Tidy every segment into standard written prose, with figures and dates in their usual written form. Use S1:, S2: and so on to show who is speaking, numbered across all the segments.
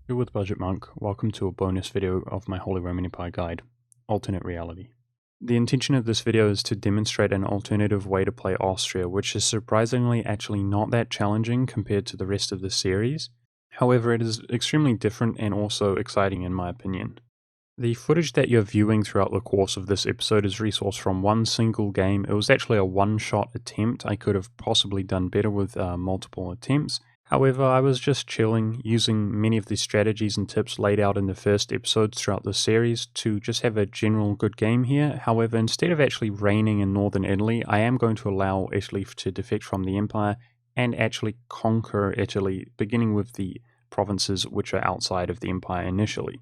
S1: You're with Budget Monk. Welcome to a bonus video of my Holy Roman Empire guide, Alternate Reality. The intention of this video is to demonstrate an alternative way to play Austria, which is surprisingly actually not that challenging compared to the rest of the series. However, it is extremely different and also exciting in my opinion. The footage that you're viewing throughout the course of this episode is resourced from one single game. It was actually a one-shot attempt. I could have possibly done better with multiple attempts. However, I was just chilling, using many of the strategies and tips laid out in the first episodes throughout the series to just have a general good game here. However, instead of actually reigning in northern Italy, I am going to allow Italy to defect from the empire and actually conquer Italy, beginning with the provinces which are outside of the empire initially.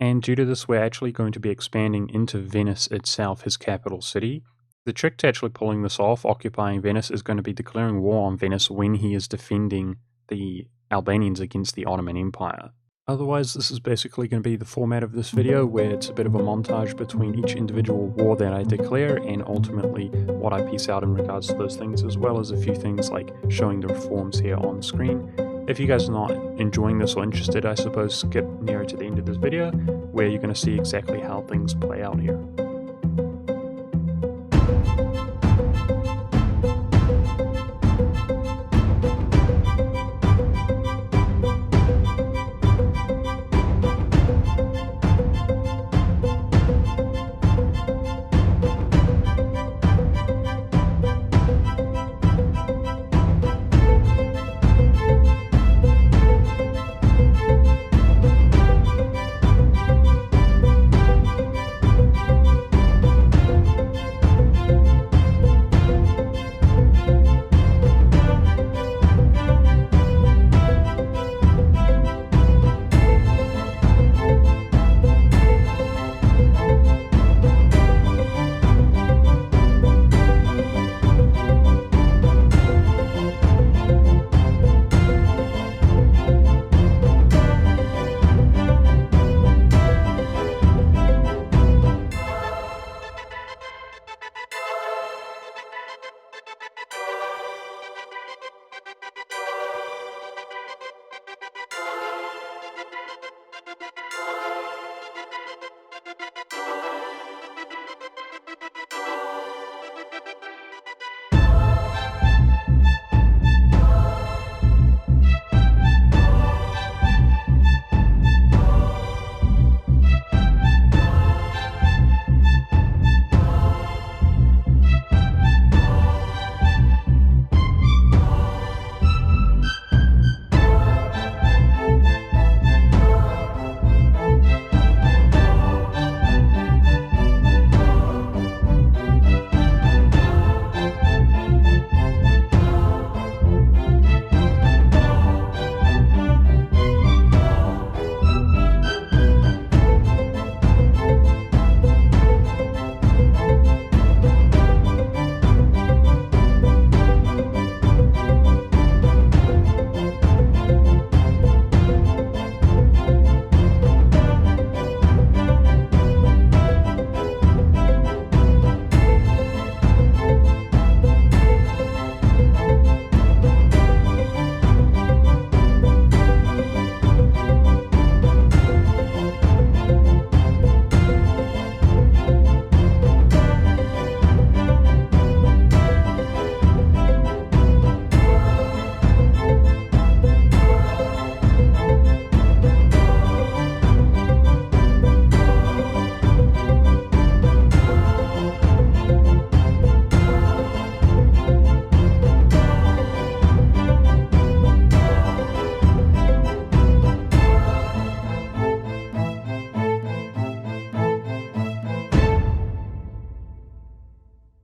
S1: And due to this, we're actually going to be expanding into Venice itself, his capital city. The trick to actually pulling this off, occupying Venice, is going to be declaring war on Venice when he is defending the Albanians against the Ottoman Empire. Otherwise, this is basically going to be the format of this video, where it's a bit of a montage between each individual war that I declare and ultimately what I piece out in regards to those things, as well as a few things like showing the reforms here on screen. If you guys are not enjoying this or interested, I suppose skip nearer to the end of this video, where you're going to see exactly how things play out here.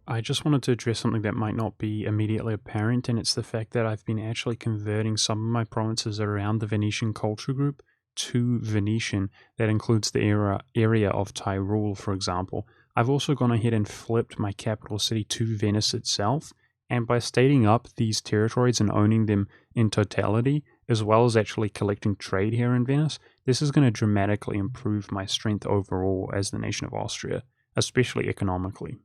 S1: I just wanted to address something that might not be immediately apparent, and it's the fact that I've been actually converting some of my provinces around the Venetian culture group to Venetian. That includes the area of Tyrol, for example. I've also gone ahead and flipped my capital city to Venice itself, and by stating up these territories and owning them in totality, as well as actually collecting trade here in Venice, this is going to dramatically improve my strength overall as the nation of Austria, especially economically.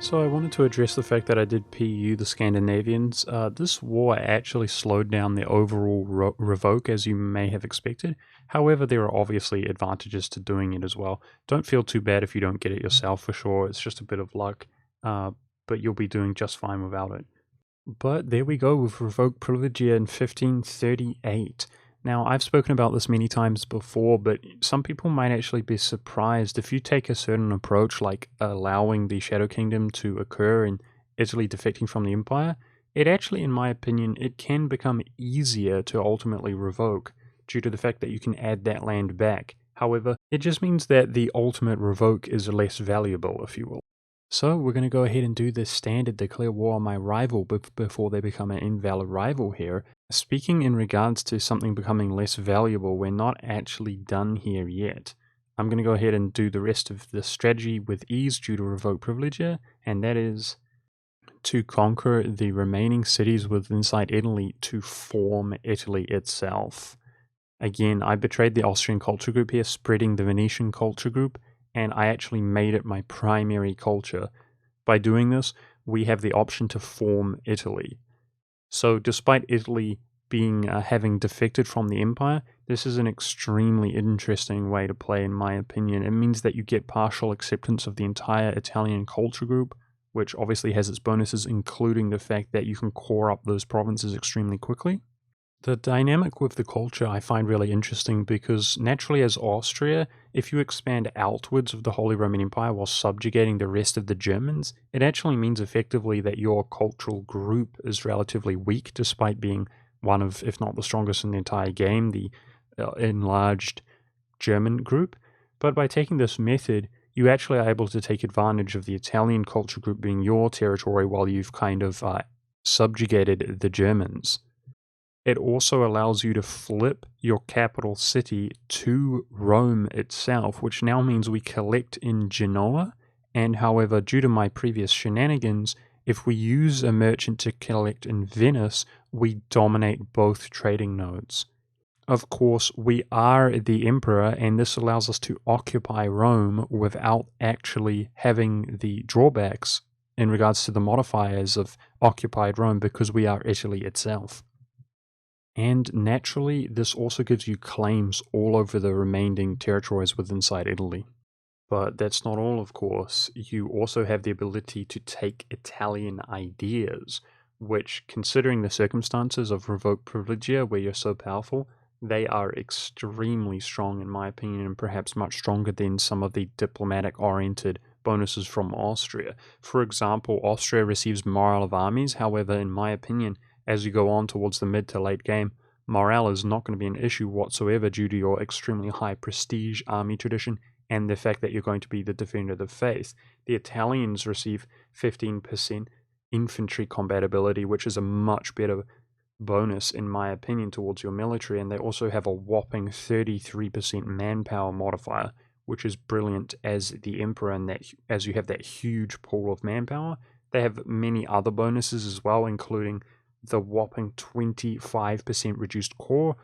S1: So I wanted to address the fact that I did PU the Scandinavians. This war actually slowed down the overall revoke, as you may have expected. However, there are obviously advantages to doing it as well. Don't feel too bad if you don't get it yourself, for sure. It's just a bit of luck, but you'll be doing just fine without it. But there we go with Revoke Privilegia in 1538. Now, I've spoken about this many times before, but some people might actually be surprised if you take a certain approach, like allowing the Shadow Kingdom to occur and Italy defecting from the Empire. It actually, in my opinion, it can become easier to ultimately revoke, due to the fact that you can add that land back. However, it just means that the ultimate revoke is less valuable, if you will. So we're going to go ahead and do this standard declare war on my rival before they become an invalid rival here. Speaking in regards to something becoming less valuable, we're not actually done here yet. I'm going to go ahead and do the rest of the strategy with ease due to Revoke Privilegia, and that is to conquer the remaining cities within inside Italy to form Italy itself. Again, I betrayed the Austrian culture group here, spreading the Venetian culture group, and I actually made it my primary culture. By doing this, we have the option to form Italy. So despite Italy being having defected from the empire, this is an extremely interesting way to play, in my opinion. It means that you get partial acceptance of the entire Italian culture group, which obviously has its bonuses, including the fact that you can core up those provinces extremely quickly. The dynamic with the culture I find really interesting because naturally as Austria, if you expand outwards of the Holy Roman Empire while subjugating the rest of the Germans, it actually means effectively that your cultural group is relatively weak despite being one of, if not the strongest in the entire game, the enlarged German group. But by taking this method, you actually are able to take advantage of the Italian culture group being your territory while you've kind of subjugated the Germans. It also allows you to flip your capital city to Rome itself, which now means we collect in Genoa, and however, due to my previous shenanigans, if we use a merchant to collect in Venice, we dominate both trading nodes. Of course, we are the emperor, and this allows us to occupy Rome without actually having the drawbacks in regards to the modifiers of occupied Rome because we are Italy itself. And naturally, this also gives you claims all over the remaining territories within inside Italy. But that's not all, of course. You also have the ability to take Italian ideas, which, considering the circumstances of Revoke Privilegia, where you're so powerful, they are extremely strong in my opinion, and perhaps much stronger than some of the diplomatic-oriented bonuses from Austria. For example, Austria receives morale of armies, however, in my opinion, as you go on towards the mid to late game, morale is not going to be an issue whatsoever due to your extremely high prestige army tradition and the fact that you're going to be the defender of the faith. The Italians receive 15% infantry combatability, which is a much better bonus in my opinion towards your military, and they also have a whopping 33% manpower modifier, which is brilliant as the emperor, and that as you have that huge pool of manpower. They have many other bonuses as well, including the whopping 25% reduced core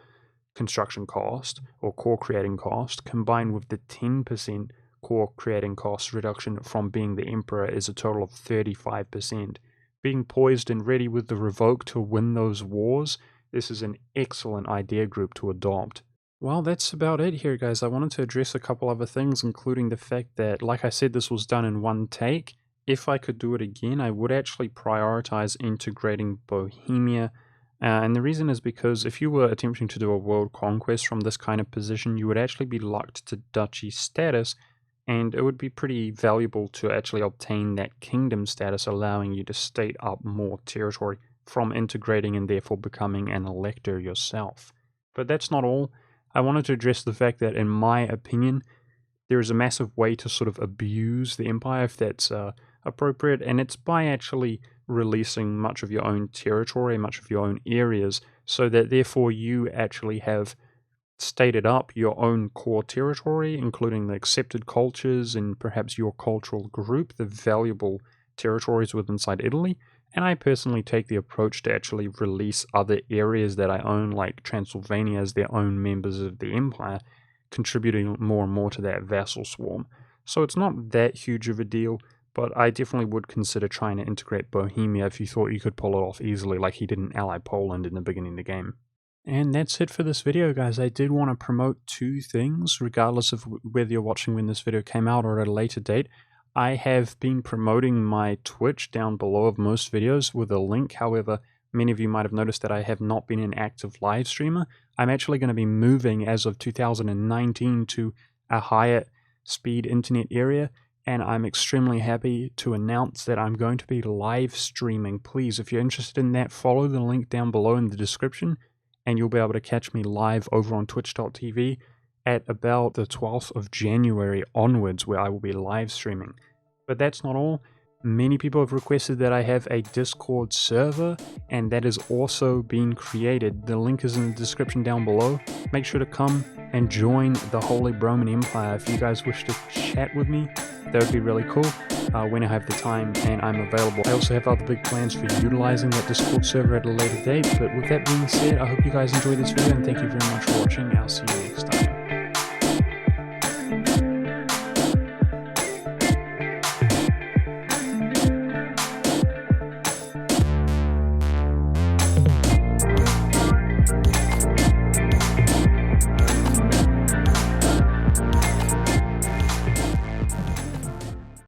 S1: construction cost or core creating cost, combined with the 10% core creating cost reduction from being the emperor, is a total of 35%. Being poised and ready with the revoke to win those wars, this is an excellent idea group to adopt. Well, that's about it here, guys. I wanted to address a couple other things, including the fact that, like I said, this was done in one take. If I could do it again, I would actually prioritize integrating Bohemia. And the reason is because if you were attempting to do a world conquest from this kind of position, you would actually be locked to duchy status, and it would be pretty valuable to actually obtain that kingdom status, allowing you to state up more territory from integrating and therefore becoming an elector yourself. But that's not all. I wanted to address the fact that, in my opinion, there is a massive way to sort of abuse the empire, if that's appropriate, and it's by actually releasing much of your own territory, much of your own areas, so that therefore you actually have stated up your own core territory, including the accepted cultures and perhaps your cultural group, the valuable territories within inside Italy. And I personally take the approach to actually release other areas that I own, like Transylvania, as their own members of the empire, contributing more and more to that vassal swarm. So it's not that huge of a deal, but I definitely would consider trying to integrate Bohemia if you thought you could pull it off easily like he did in Ally Poland in the beginning of the game. And that's it for this video, guys. I did want to promote two things, regardless of whether you're watching when this video came out or at a later date. I have been promoting my Twitch down below of most videos with a link. However, many of you might have noticed that I have not been an active live streamer. I'm actually going to be moving as of 2019 to a higher speed internet area, and I'm extremely happy to announce that I'm going to be live streaming. Please, if you're interested in that, follow the link down below in the description, and you'll be able to catch me live over on twitch.tv at about the 12th of January onwards, where I will be live streaming. But that's not all. Many people have requested that I have a Discord server, and that has also been created. The link is in the description down below. Make sure to come and join the Holy Roman Empire. If you guys wish to chat with me, that would be really cool when I have the time and I'm available. I also have other big plans for utilizing that Discord server at a later date. But with that being said, I hope you guys enjoyed this video, and thank you very much for watching. I'll see you next time.